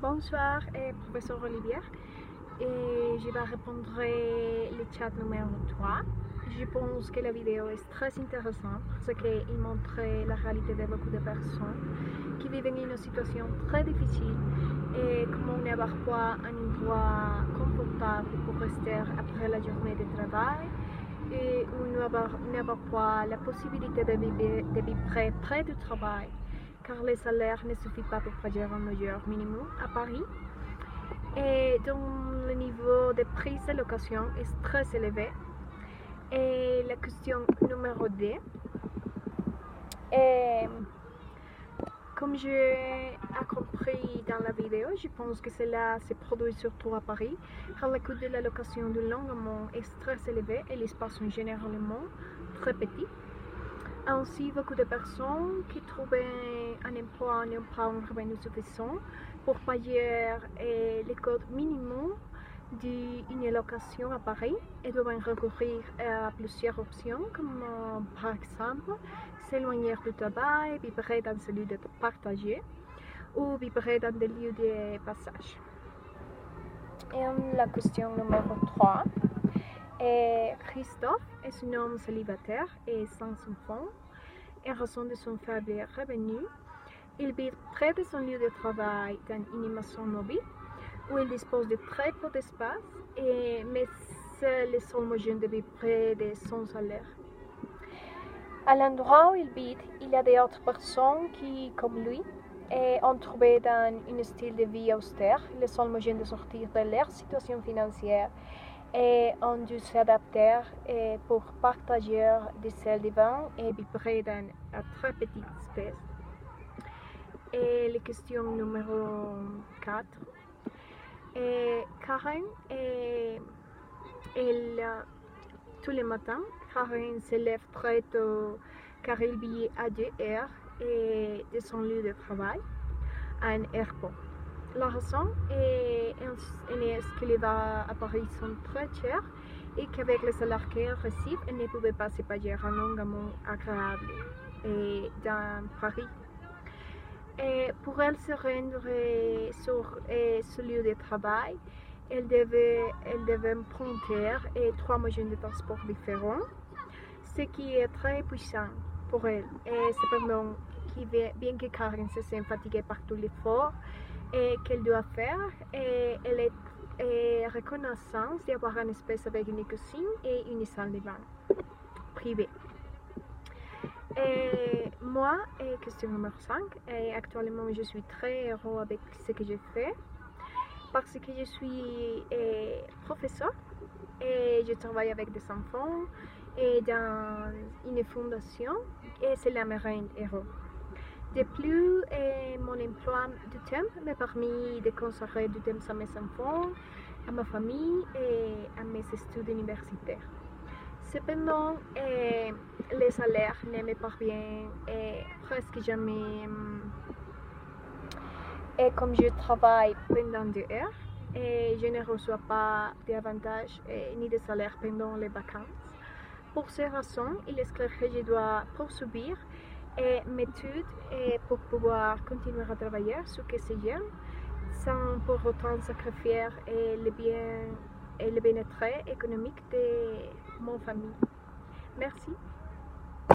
Bonsoir, professeur Olivier. Et je vais répondre le chat numéro 3. Je pense que la vidéo est très intéressante parce qu'il montre la réalité de beaucoup de personnes qui vivent une situation très difficile et comment n'avoir pas un endroit confortable pour rester après la journée de travail et n'avoir pas la possibilité de vivre près du travail car les salaires ne suffisent pas pour payer un logeur minimum à Paris. Et donc le niveau de prix de location est très élevé. Et la question numéro 2, comme j'ai compris dans la vidéo, je pense que cela se produit surtout à Paris, car le coût de la location de logement est très élevé et l'espace sont généralement très petits. Ainsi, beaucoup de personnes qui trouvent un emploi n'ont pas un revenu suffisant pour payer les coûts minimums d'une location à Paris et doivent recourir à plusieurs options comme par exemple s'éloigner du travail, vivre dans des lieux de partagés ou vivre dans des lieux de passage. Et la question numéro 3. Christophe est un homme célibataire et sans enfant. En raison de son faible revenu, il vit près de son lieu de travail dans une maison mobile où il dispose de très peu d'espace, mais c'est le seul moyen de vivre près de son salaire. À l'endroit où il vit, il y a d'autres personnes qui, comme lui, ont trouvé dans un style de vie austère le seul moyen de sortir de leur situation financière et ont dû s'adapter pour partager des salles de bain et vivre dans un très petit espace. Et la question numéro 4. Karen, tous les matins, Karen se lève très tôt car il vit à 2 heures de son lieu de travail, à un aéroport. La raison est que les vols à Paris sont très chers et qu'avec le salaire qu'elle reçoit, elle ne pouvait pas se payer un logement agréable dans Paris. Et pour elle se rendre sur ce lieu de travail, elle devait emprunter 3 moyens de transport différents, ce qui est très puissant pour elle. Et cependant, bien que Karen se sent fatiguée par tout l'effort qu'elle doit faire, elle est reconnaissante d'avoir un espace avec une cuisine et une salle de bain privée. Et moi, question numéro 5, actuellement je suis très heureux avec ce que je fais parce que je suis professeur et je travaille avec des enfants et dans une fondation et cela me rend heureux. De plus, mon emploi du temps m'a permis de consacrer du temps à mes enfants, à ma famille et à mes études universitaires. Cependant, les salaires ne me parviennent presque jamais. Et comme je travaille pendant 2 heures, je ne reçois pas d'avantages ni de salaire pendant les vacances. Pour ces raisons, il est clair que je dois poursuivre mes études pour pouvoir continuer à travailler ce que j'aime, sans pour autant sacrifier le bien-être économique de mon famille. Merci.